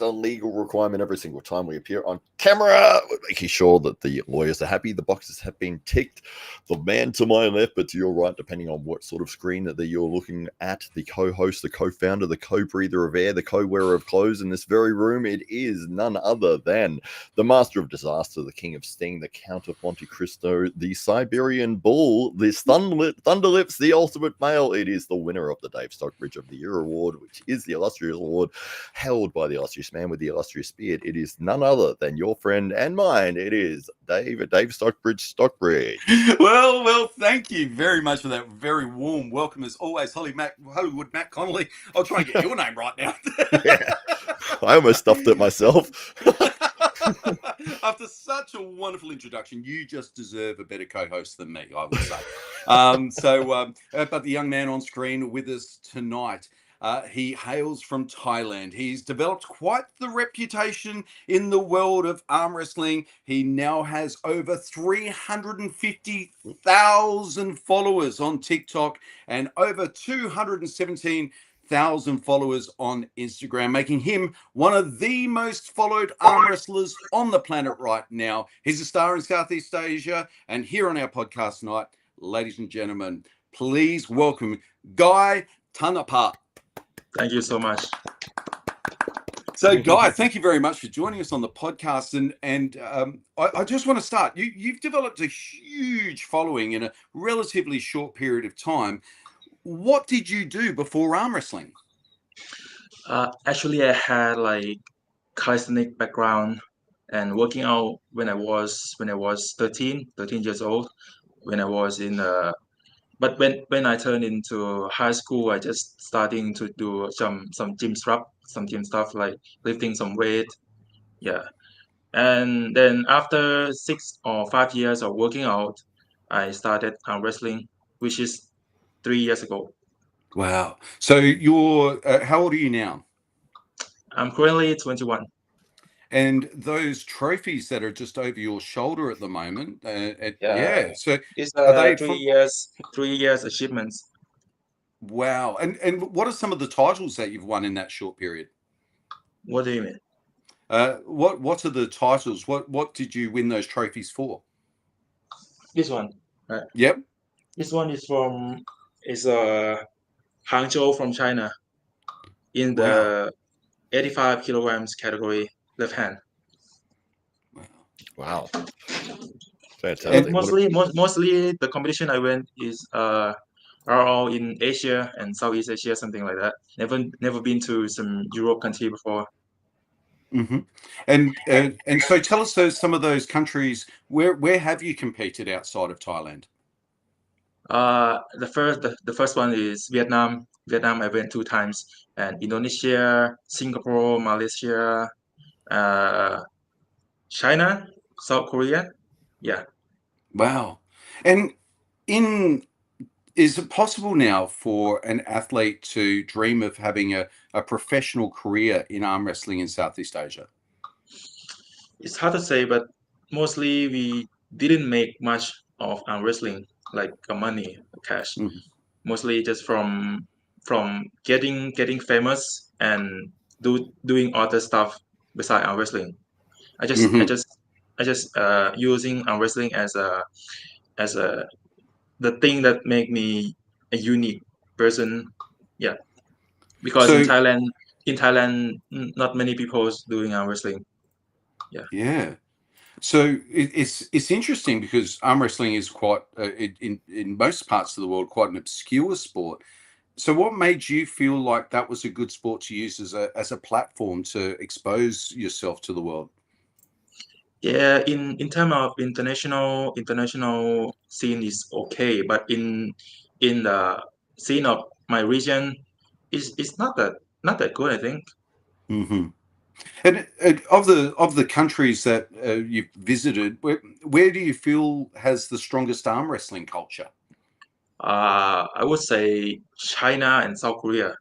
legal requirement every single time we appear on camera. We're making sure that the lawyers are happy, the boxes have been ticked. The man to my left, but to your right, depending on what sort of screen that you're looking at, the co-host, the co-founder, the co-breather of air, the co-wearer of clothes in this very room, it is none other than the master of disaster, the king of sting, the count of Monte Cristo, the Siberian bull, the Thunderlips, the ultimate male. It is the winner of the Dave Stockbridge of the Year award, which is the illustrious award held by the illustrious man with the illustrious beard. It is none other than your friend and mine. It is Dave Stockbridge. Well, thank you very much for that very warm welcome as always, Hollywood Matt Connelly. I'll try and get your name right now. Yeah, I almost stuffed it myself. After such a wonderful introduction, you just deserve a better co-host than me, I would say. But the young man on screen with us tonight, he hails from Thailand. He's developed quite the reputation in the world of arm wrestling. He now has over 350,000 followers on TikTok and over 217,000 followers on Instagram, making him one of the most followed arm wrestlers on the planet right now. He's a star in Southeast Asia, and here on our podcast tonight, ladies and gentlemen, please welcome Guy Tanapat. Thank you so much. So, Guy, thank you very much for joining us on the podcast. And I just want to start. You've developed a huge following in a relatively short period of time. What did you do before arm wrestling? Actually, I had like calisthenic background and working out when I was 13 years old. When I was in but when I turned into high school, I just starting to do some gym stuff like lifting some weight. Yeah. And then after 6 or 5 years of working out, I started wrestling, which is 3 years ago. Wow. So you're, how old are you now? I'm currently 21. And those trophies that are just over your shoulder at the moment, Yeah. So It's are they 3 years achievements. Wow. And what are some of the titles that you've won in that short period? What do you mean? What are the titles? What did you win those trophies for? This one, right? Yep. This one is Hangzhou from China in the 85 kilograms category, left hand. Wow. Fantastic. And mostly the competition I went are all in Asia and Southeast Asia, something like that. Never been to some Europe country before. Mm-hmm. And so tell us some of those countries. Where have you competed outside of Thailand? The first one is Vietnam. Vietnam I went 2 times, and Indonesia, Singapore, Malaysia, China, South Korea. Yeah. Wow. And is it possible now for an athlete to dream of having a professional career in arm wrestling in Southeast Asia? It's hard to say, but mostly we didn't make much of arm wrestling, like money, cash. Mm-hmm. Mostly just from getting famous and doing other stuff beside arm wrestling. I just using arm wrestling as the thing that make me a unique person. Yeah, because in Thailand, not many people is doing arm wrestling. Yeah. So it's interesting because arm wrestling is quite in most parts of the world quite an obscure sport. So what made you feel like that was a good sport to use as a platform to expose yourself to the world? Yeah, in terms of international scene is okay, but in the scene of my region, it's not that good, I think. Mm-hmm. And of the countries that you've visited, where do you feel has the strongest arm wrestling culture? I would say China and South Korea.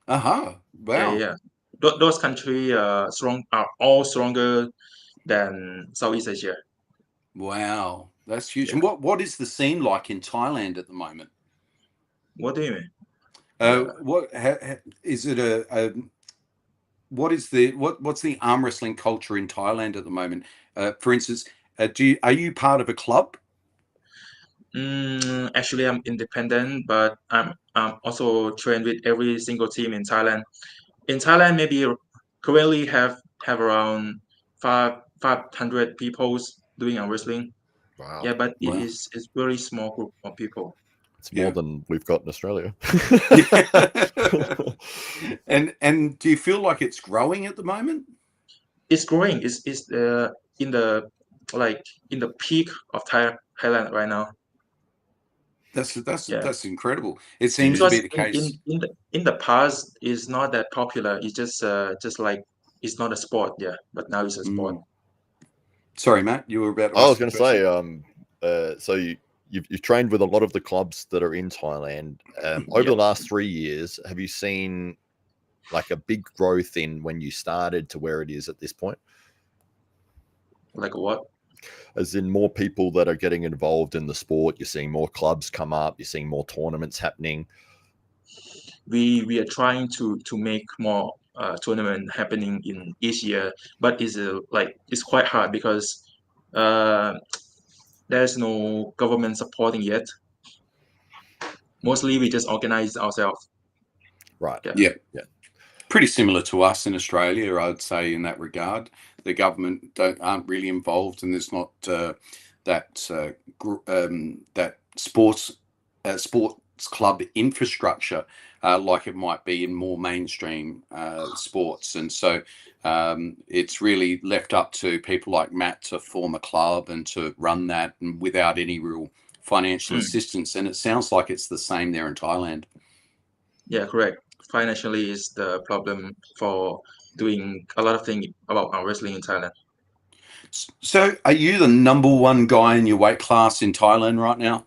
Wow. Yeah. Those countries are all stronger than Southeast Asia. Wow, that's huge. Yeah. And what is the scene like in Thailand at the moment? What do you mean? What is it what's the arm wrestling culture in Thailand at the moment? For instance, are you part of a club? Actually, I'm independent, but I'm also trained with every single team in Thailand. In Thailand, maybe currently have around 500 people doing arm wrestling. Wow. Yeah, but Wow. it's very small group of people. It's more Yeah. than we've got in Australia. And do you feel like it's growing at the moment? It's growing. It's in the like in the peak of Thailand right now. Yeah, That's incredible. It Do seems to you, be because the case. in the past it's not that popular. It's just like it's not a sport. Yeah, but now it's a sport. Mm. Sorry, Matt, you were about to I was ask a going to question. say, so you've trained with a lot of the clubs that are in Thailand. Over Yep. the last 3 years, have you seen like a big growth in when you started to where it is at this point? Like what? As in more people that are getting involved in the sport, you're seeing more clubs come up, you're seeing more tournaments happening. We are trying to make more tournament happening in each year, but it's quite hard because uh, there's no government supporting yet. Mostly we just organize ourselves. Right. Yeah. Yeah. Yeah. Pretty similar to us in Australia, I'd say, in that regard. The government aren't really involved, and there's not that sports club infrastructure like it might be in more mainstream sports. And so it's really left up to people like Matt to form a club and to run that, and without any real financial Mm. assistance. And it sounds like it's the same there in Thailand. Yeah, correct. Financially is the problem for doing a lot of things about our wrestling in Thailand. So, are you the number one guy in your weight class in Thailand right now?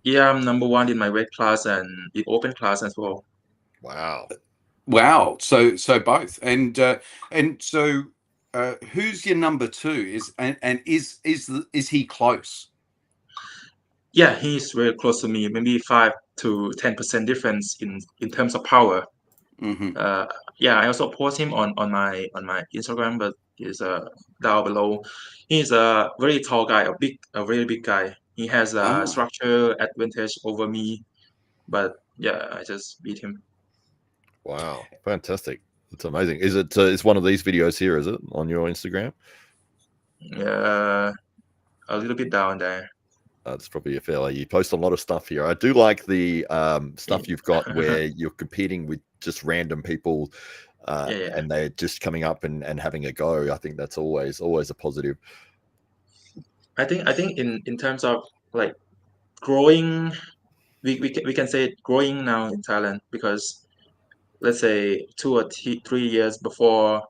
Yeah, I'm number one in my weight class and in open class as well. Wow. Wow. So both, and so who's your number two? Is he close? Yeah, he's very close to me, maybe 5 to 10% difference in terms of power. Hmm. Uh, yeah, I also post him on my Instagram, but he's down below. He's a very tall guy, a very big guy. He has a Ah, structure advantage over me, but yeah, I just beat him. Wow. Fantastic. It's amazing. Is it? It's one of these videos here, is it, on your Instagram? Yeah, a little bit down there. That's probably a fair. You post a lot of stuff here. I do like the stuff you've got Yeah, where you're competing with just random people, yeah. and they're just coming up and having a go. I think that's always a positive. I think in terms of like growing, we can say growing now in Thailand because let's say 2 or 3 years before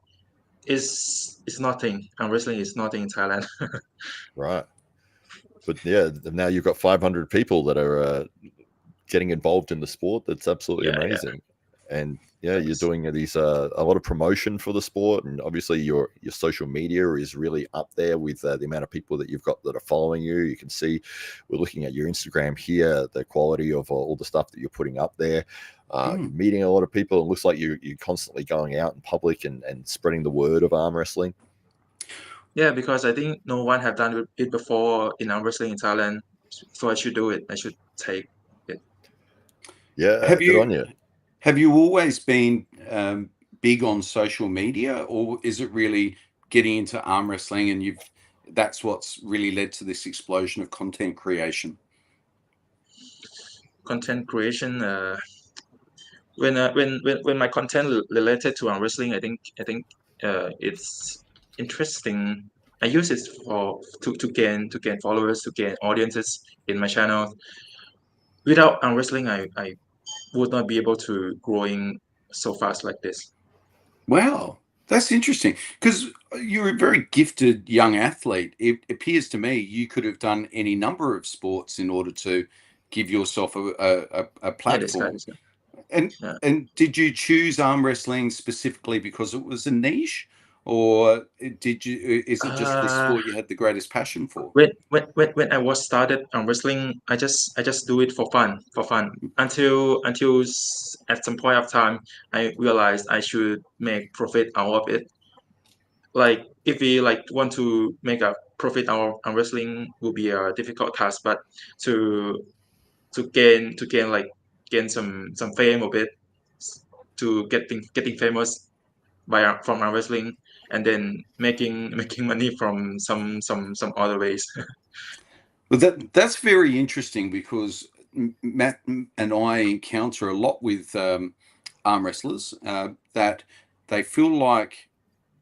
is nothing. And wrestling is nothing in Thailand. Right. But yeah, now you've got 500 people that are getting involved in the sport. That's absolutely Yeah. amazing. And yeah, you're Thanks. doing these a lot of promotion for the sport, and obviously your social media is really up there with the amount of people that you've got that are following you. You can see, we're looking at your Instagram here, the quality of all the stuff that you're putting up there. You're meeting a lot of people. It looks like you're constantly going out in public and spreading the word of arm wrestling. Yeah, because I think no one have done it before in arm wrestling in Thailand, so I should do it. I should take it. Yeah, have good on you you. have you always been big on social media, or is it really getting into arm wrestling and that's what's really led to this explosion of content creation? Content creation. When my content related to arm wrestling, I think it's interesting. I use it for to gain followers, to gain audiences in my channel. Without arm wrestling, I would not be able to growing so fast like this. Wow, that's interesting because you're a very gifted young athlete. It appears to me you could have done any number of sports in order to give yourself a Yeah, this guy, platform. this guy. And Yeah. did you choose arm wrestling specifically because it was a niche, or did you? Is it just the Uh, sport you had the greatest passion for? when I was started on wrestling, I just do it for fun until at some point of time I realized I should make profit out of it. Like if we like want to make a profit out of wrestling will be a difficult task, but to to gain like gain some fame of it, to getting famous by from our wrestling, and then making money from some other ways. Well, that's very interesting because Matt and I encounter a lot with arm wrestlers that they feel like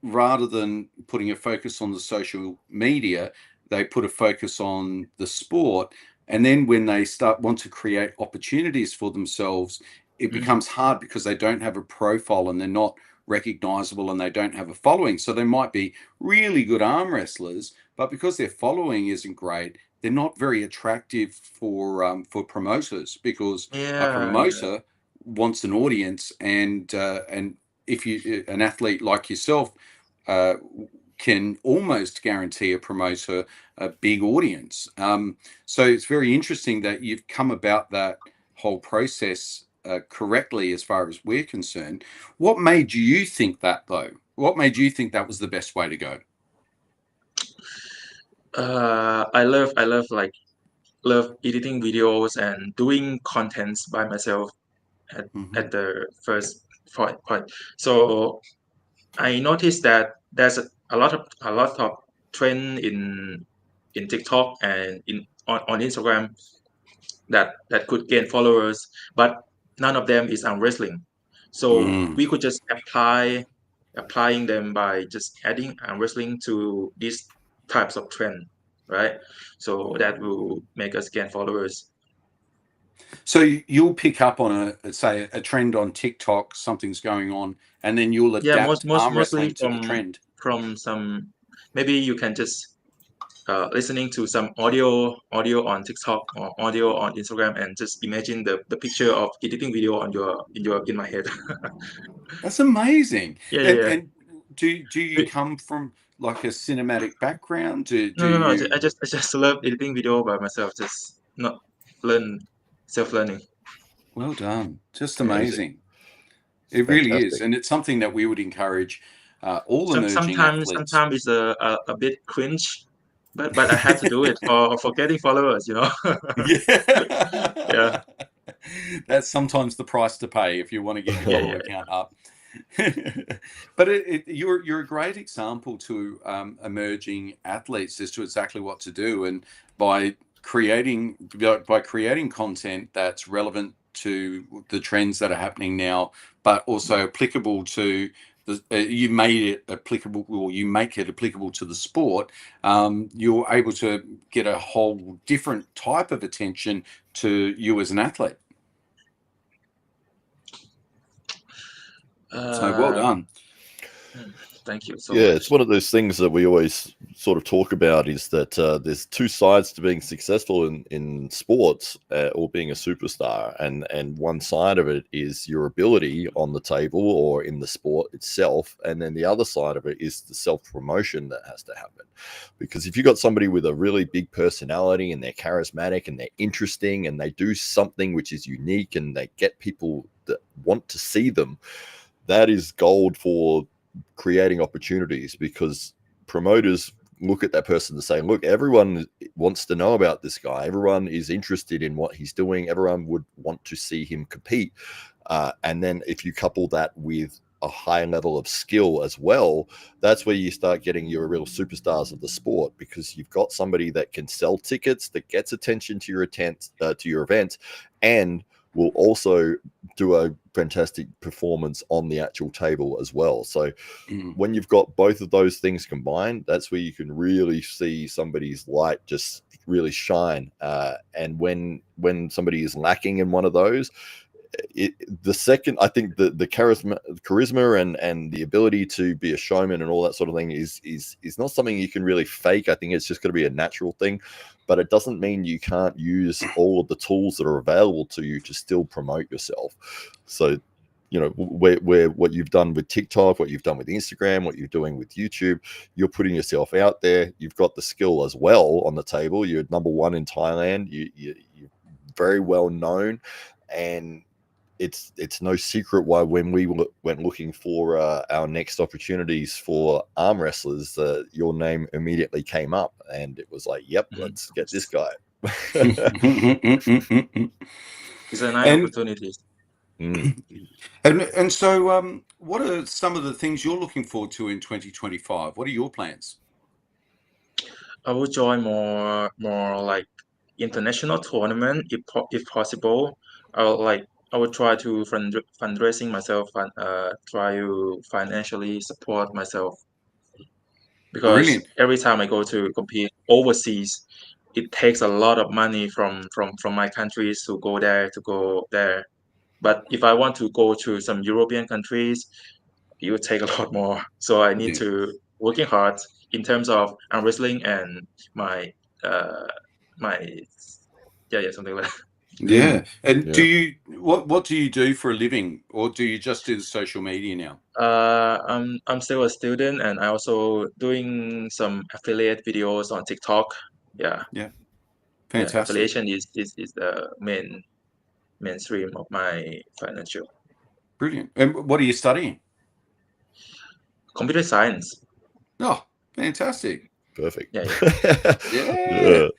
rather than putting a focus on the social media, they put a focus on the sport. And then when they want to create opportunities for themselves, it Mm. becomes hard because they don't have a profile and they're not recognizable and they don't have a following. So they might be really good arm wrestlers, but because their following isn't great, they're not very attractive for promoters because a Yeah. promoter wants an audience and if you an athlete like yourself uh, can almost guarantee a promoter a big audience. So it's very interesting that you've come about that whole process correctly as far as we're concerned. What made you think that though? What made you think that was the best way to go? I love like love editing videos and doing contents by myself at, Hmm. at the first point. So I noticed that there's a lot of trend in TikTok and on Instagram that could gain followers, but none of them is on wrestling. So Mm. we could just applying them by just adding wrestling to these types of trend, right? So that will make us gain followers. So you'll pick up on say a trend on TikTok, something's going on, and then you'll Yeah, adapt arm mostly wrestling to the trend. from some, maybe you can just listening to some audio on TikTok or audio on Instagram and just imagine the picture of editing video on in my head. That's amazing. Yeah, yeah, yeah. And do you come from like a cinematic background? Do No, no, no. you? I just love editing video by myself. Just not learn self learning. Well done. Just Yeah. Amazing. amazing. It really is, Fantastic. and it's something that we would encourage all emerging athletes. Sometimes it's a bit cringe, but I have to do it for getting followers. You know. Yeah, Yeah. That's sometimes the price to pay if you want to get your yeah, follower yeah. count up. But you're a great example to emerging athletes as to exactly what to do, and by creating content that's relevant to the trends that are happening now, but also applicable to the you made it applicable, or you make it applicable to the sport. You're able to get a whole different type of attention to you as an athlete. So well Uh, done. Thank you so Yeah, much. it's one of those things that we always sort of talk about is that there's two sides to being successful in sports or being a superstar, and one side of it is your ability on the table or in the sport itself, and then the other side of it is the self promotion that has to happen. Because if you've got somebody with a really big personality and they're charismatic and they're interesting and they do something which is unique and they get people that want to see them, that is gold for creating opportunities, because promoters look at that person and say, look, everyone wants to know about this guy, everyone is interested in what he's doing, everyone would want to see him compete. And then if you couple that with a high level of skill as well, that's where you start getting your real superstars of the sport, because you've got somebody that can sell tickets, that gets attention to your event, and will also do a fantastic performance on the actual table as well. So when you've got both of those things combined, that's where you can really see somebody's light just really shine. And when somebody is lacking in one of those, the second, I think the charisma and the ability to be a showman and all that sort of thing is not something you can really fake. I think it's just going to be a natural thing, but it doesn't mean you can't use all of the tools that are available to you to still promote yourself. So where what you've done with TikTok, what you've done with Instagram, what you're doing with YouTube, you're putting yourself out there. You've got the skill as well on the table. You're #1 in Thailand. You're very well known, and it's no secret why when we went looking for our next opportunities for arm wrestlers, your name immediately came up, and it was like, yep, let's get this guy. It's a nice opportunity. And so, what are some of the things you're looking forward to in 2025? What are your plans? I will join more like international tournament if possible. I will try to fundraising myself and try to financially support myself, because Brilliant. every time I go to compete overseas, it takes a lot of money from my countries to go there. But if I want to go to some European countries, it would take a lot more. So I need Yeah. to working hard in terms of arm wrestling and my my something like that. Yeah. And Yeah. what do you do for a living, or do you just do the social media now? I'm still a student, and I also doing some affiliate videos on TikTok. Yeah, Fantastic. affiliation is the mainstream of my financial. Brilliant. And what are you studying? Computer science. Oh, fantastic. Perfect. Yeah.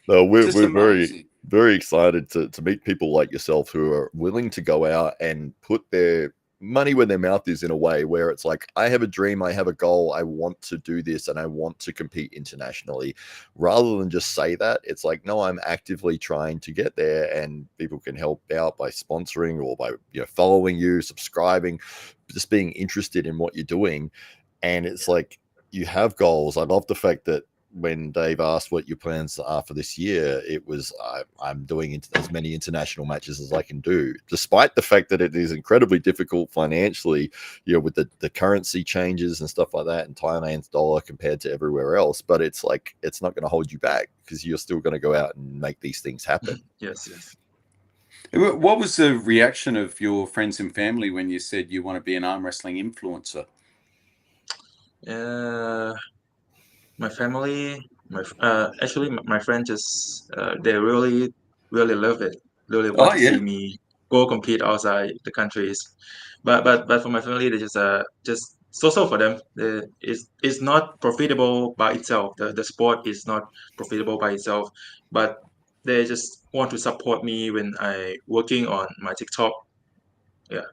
No, Just we're amazing. very excited to meet people like yourself who are willing to go out and put their money where their mouth is, in a way where it's like, I have a dream, I have a goal, I want to do this, and I want to compete internationally. Rather than just say that, it's like, no, I'm actively trying to get there, and people can help out by sponsoring or by following you, subscribing, just being interested in what you're doing. And it's like, you have goals. I love the fact that when Dave asked what your plans are for this year, it was, I'm doing as many international matches as I can do, despite the fact that it is incredibly difficult financially, with the currency changes and stuff like that, and Thailand's dollar compared to everywhere else. But it's like, it's not going to hold you back, because you're still going to go out and make these things happen. Yes. What was the reaction of your friends and family when you said you want to be an arm wrestling influencer? My family, actually my friends just they really love it. Really want Oh, to yeah. see me go compete outside the countries. But for my family, they just so for them. It's not profitable by itself. The sport is not profitable by itself. But they just want to support me when I working on my TikTok. Yeah.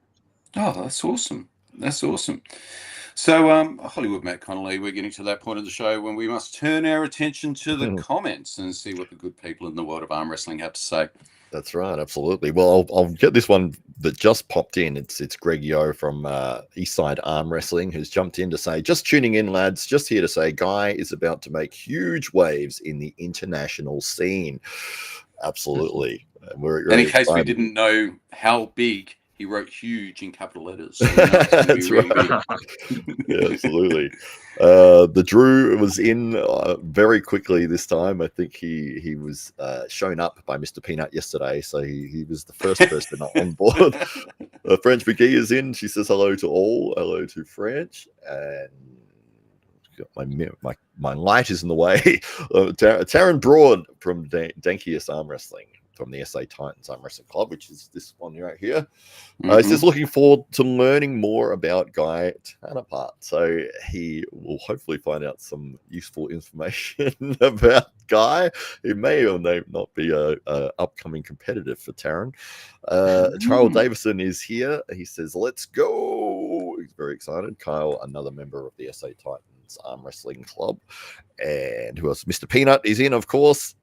Oh, that's awesome. That's awesome. So, Hollywood Matt Connelly, we're getting to that point of the show when we must turn our attention to the comments and see what the good people in the world of arm wrestling have to say. That's right, absolutely. Well, I'll get this one that just popped in. It's Greg Yo from Eastside Arm Wrestling, who's jumped in to say, just tuning in, lads, just here to say, Guy is about to make huge waves in the international scene. Absolutely. We're And really in case we excited. didn't know how big, he wrote huge in capital letters. So we know it's going to be really big. Yeah, absolutely. The Drew was in very quickly this time. I think he was shown up by Mr. Peanut yesterday, so he was the first person on board. French McGee is in. She says hello to all. Hello to French. And my light is in the way. Taryn Broad from Dankius Arm Wrestling, from the SA Titans Arm Wrestling Club, which is this one right here. He says, looking forward to learning more about Guy Tanapat. So he will hopefully find out some useful information about Guy. He may or may not be a upcoming competitor for Taryn. Charles Davison is here. He says, let's go. He's very excited. Kyle, another member of the SA Titans Arm Wrestling Club. And who else? Mr. Peanut is in, of course.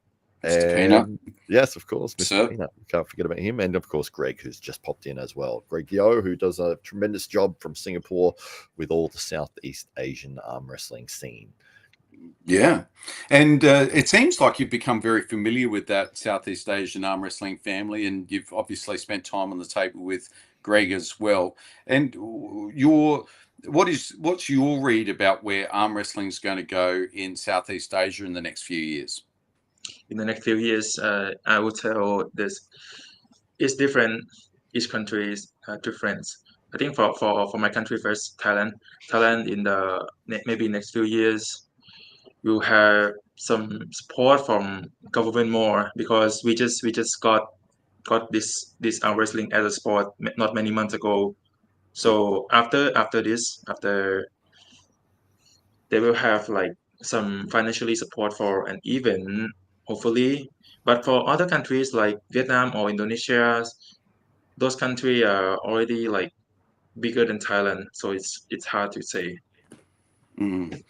Mr. Peanut. Yes, of course, Mr. Sir. Peanut. Can't forget about him. And of course, Greg, who's just popped in as well. Greg Yo, who does a tremendous job from Singapore with all the Southeast Asian arm wrestling scene. Yeah. And it seems like you've become very familiar with that Southeast Asian arm wrestling family, and you've obviously spent time on the table with Greg as well. And what's your read about where arm wrestling is going to go in Southeast Asia in the next few years? In the next few years, I would tell this: it's different. Each country is different. I think for my country first, Thailand in the maybe next few years will have some support from government more, because we just got this arm wrestling as a sport not many months ago. So after this, after they will have like some financially support for an event, hopefully. But for other countries like Vietnam or Indonesia, those countries are already like bigger than Thailand, so it's hard to say. Mm.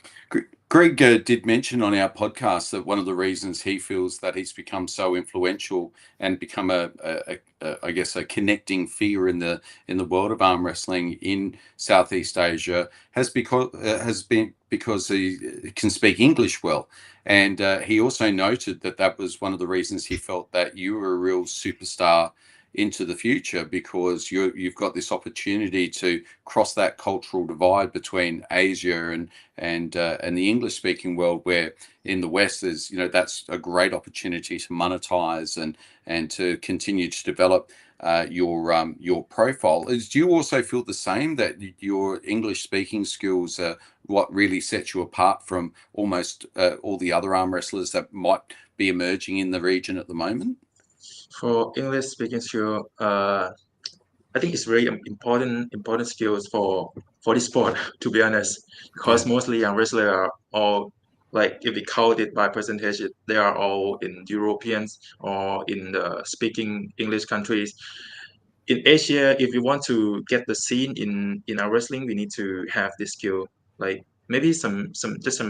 Greg did mention on our podcast that one of the reasons he feels that he's become so influential and become I guess a connecting figure in the world of arm wrestling in Southeast Asia has been because he can speak English well, and he also noted that that was one of the reasons he felt that you were a real superstar into the future, because you've got this opportunity to cross that cultural divide between Asia and the English speaking world, where in the West there's, that's a great opportunity to monetize and to continue to develop your profile. Do you also feel the same, that your English speaking skills are what really sets you apart from almost all the other arm wrestlers that might be emerging in the region at the moment? For English speaking skill, I think it's very important skills for this sport, to be honest, because Yeah. mostly young wrestlers are all, like, if we count it by percentage, they are all in Europeans or in the speaking English countries. In Asia, if we want to get the scene in our wrestling, we need to have this skill. Like maybe some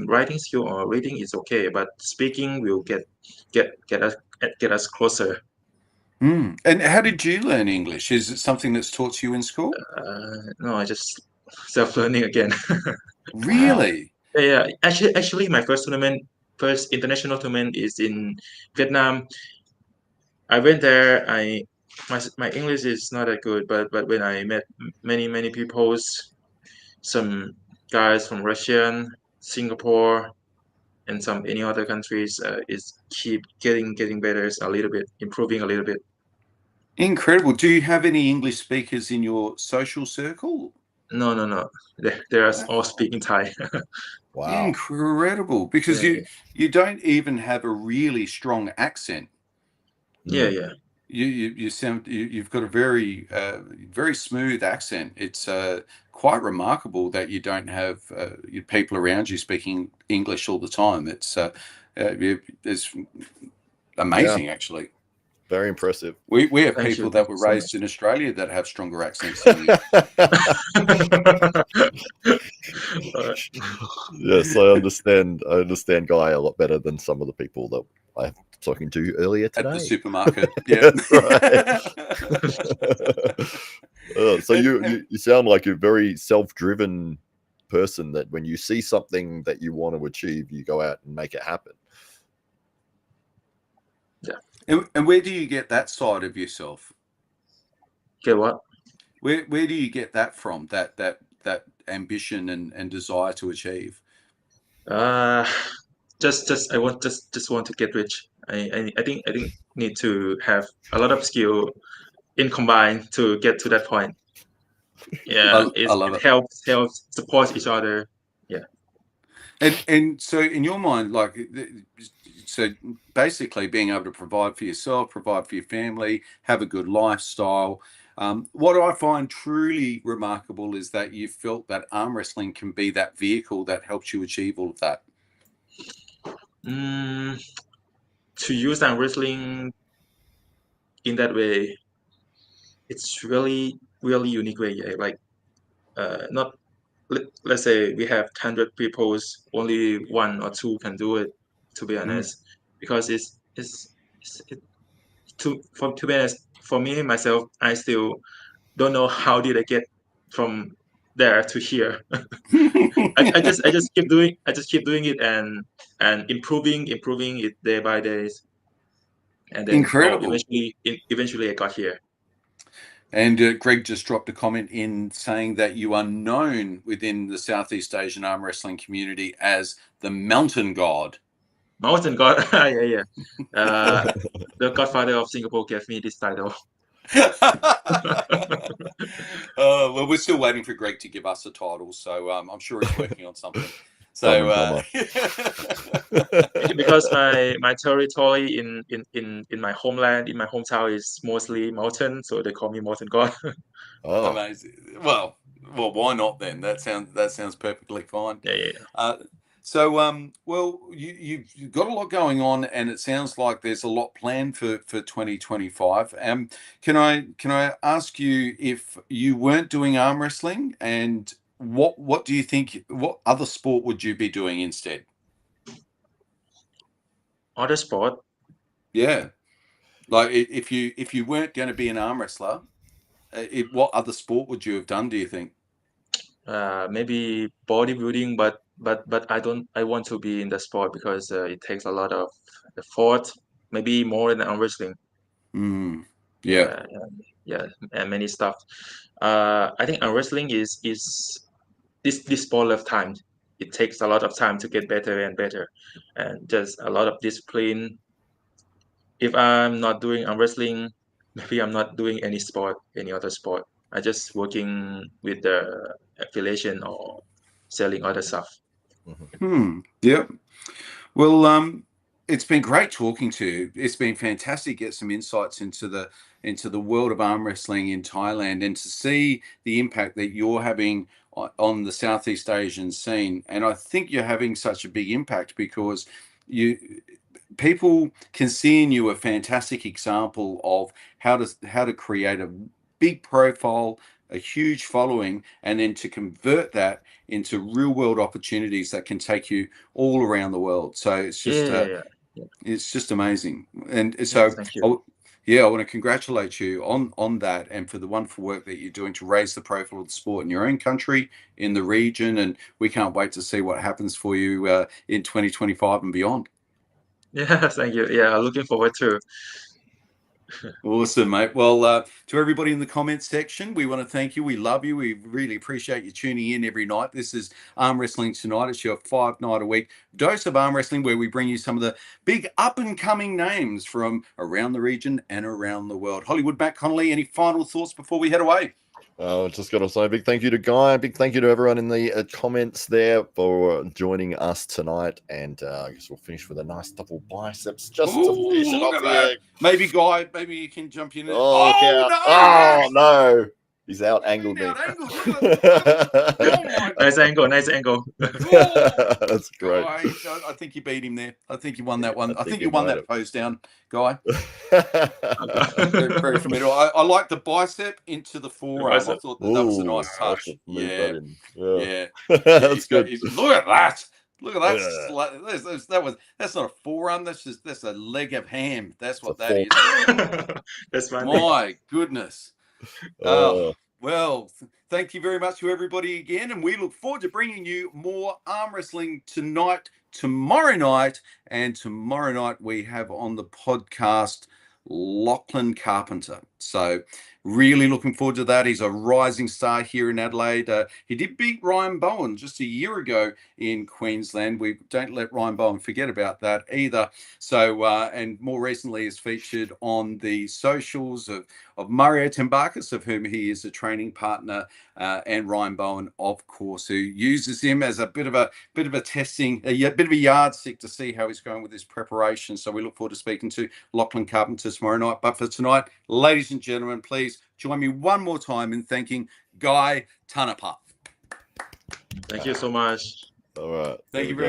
writing skill or reading is okay, but speaking will get us closer. Mm. And how did you learn English? Is it something that's taught to you in school? No, I just self-learning again. Wow. Really? Yeah, actually, my first international tournament is in Vietnam. I went there. My English is not that good, but when I met many people, some guys from Russia, Singapore, and some any other countries, is keep getting better a little bit, improving a little bit. Incredible. Do you have any English speakers in your social circle? No. They're all speaking Thai. Wow. Incredible, because Yeah, you don't even have a really strong accent. yeah, Mm. yeah. You sound you've got a very very smooth accent. It's quite remarkable that you don't have people around you speaking English all the time. It's Yeah. amazing, actually. Very impressive. We have Thank you, people thank that you were so raised much. in Australia that have stronger accents than you. Yes, I understand. I understand Guy a lot better than some of the people that I'm talking to earlier At the today. supermarket. Yeah. That's right. So And, you sound like a very self-driven person, that when you see something that you want to achieve, you go out and make it happen. and where do you get that side of yourself? Okay, what? Where do you get that from? That ambition and desire to achieve? Uh, just I want just want to get rich. I think need to have a lot of skill in combine to get to that point. Yeah, I love it it. helps support each other. Yeah. And so in your mind, like, so basically being able to provide for yourself, provide for your family, have a good lifestyle. What I find truly remarkable is that you felt that arm wrestling can be that vehicle that helps you achieve all of that. Mm, to use arm wrestling in that way, it's really unique way. Yeah, like, not let's say we have 100 people, only one or two can do it. To be Mm. honest, because it's it, to be honest, for me myself, I still don't know how did I get from there to here. I just keep doing it, and improving it day by day, and then Incredible. eventually I got here. And Greg just dropped a comment in saying that you are known within the Southeast Asian arm wrestling community as the Mountain God. Mountain God. Yeah, yeah. The Godfather of Singapore gave me this title. Well, we're still waiting for Greg to give us a title, so I'm sure he's working on something. So, Because my territory in my homeland, in my hometown, is mostly mountain, so they call me Mountain God. Oh, amazing. Well, why not then? That sounds perfectly fine. Yeah. Well, you've got a lot going on, and it sounds like there's a lot planned for 2025. Can I ask you, if you weren't doing arm wrestling, and what do you think? What other sport would you be doing instead? Other sport, Yeah, like if you weren't going to be an arm wrestler, what other sport would you have done, do you think? maybe bodybuilding, but I want to be in the sport because it takes a lot of effort, maybe more than arm wrestling. Mm, yeah. Yeah, yeah, and many stuff. I think arm wrestling is this sport of time. It takes a lot of time to get better and better, and just a lot of discipline. If I'm not doing arm wrestling, maybe I'm not doing any sport, any other sport. I just working with the affiliation or selling other stuff. Yep. Well, it's been great talking to you. It's been fantastic to get some insights into the world of arm wrestling in Thailand, and to see the impact that you're having on the Southeast Asian scene. And I think you're having such a big impact because you people can see in you a fantastic example of how to create a big profile, a huge following, and then to convert that into real world opportunities that can take you all around the world. So Yeah. it's just amazing. And Yeah, so thank you. yeah, I want to congratulate you on that, and for the wonderful work that you're doing to raise the profile of the sport in your own country, in the region, and we can't wait to see what happens for you in 2025 and beyond. Yeah, thank you. Yeah, looking forward to. Awesome, mate. Well, to everybody in the comments section, we want to thank you. We love you. We really appreciate you tuning in every night. This is Arm Wrestling Tonight. It's your 5-night-a-week dose of arm wrestling, where we bring you some of the big up-and-coming names from around the region and around the world. Hollywood Matt Connelly, any final thoughts before we head away? just got to say a big thank you to Guy. A big thank you to everyone in the comments there for joining us tonight. And I guess we'll finish with a nice double biceps just to finish it Look off at here. that. Maybe Guy, maybe you can jump in. Oh, look out. No! Oh, no. He's out angled me. Out-angled. Look at that. Oh, my Nice angle, nice angle. That's great. Guy, I think you beat him there. I think you won that one. I think you he won might that have. pose down, Guy. Very, very familiar. I like the bicep into the forearm. Bicep. I thought that was a Ooh, nice I'll touch. have to move Yeah, that in. Yeah. yeah. That's good. Look at that. Look at that. Yeah. That's not a forearm. That's a leg of ham. That's what a that is. That's funny. My goodness. Oh, Well, thank you very much to everybody again, and we look forward to bringing you more arm wrestling tonight, tomorrow night, and tomorrow night we have on the podcast Lachlan Carpenter. So really looking forward to that. He's a rising star here in Adelaide. He did beat Ryan Bowen just a year ago in Queensland. We don't let Ryan Bowen forget about that either. So, and more recently is featured on the socials of Mario Tembakis, of whom he is a training partner, and Ryan Bowen, of course, who uses him as a bit of a testing, a bit of a yardstick to see how he's going with his preparation. So we look forward to speaking to Lachlan Carpenter tomorrow night. But for tonight, ladies and gentlemen, please join me one more time in thanking Guy Tanapat. Thank you so much. all right. Thank you Here we very go.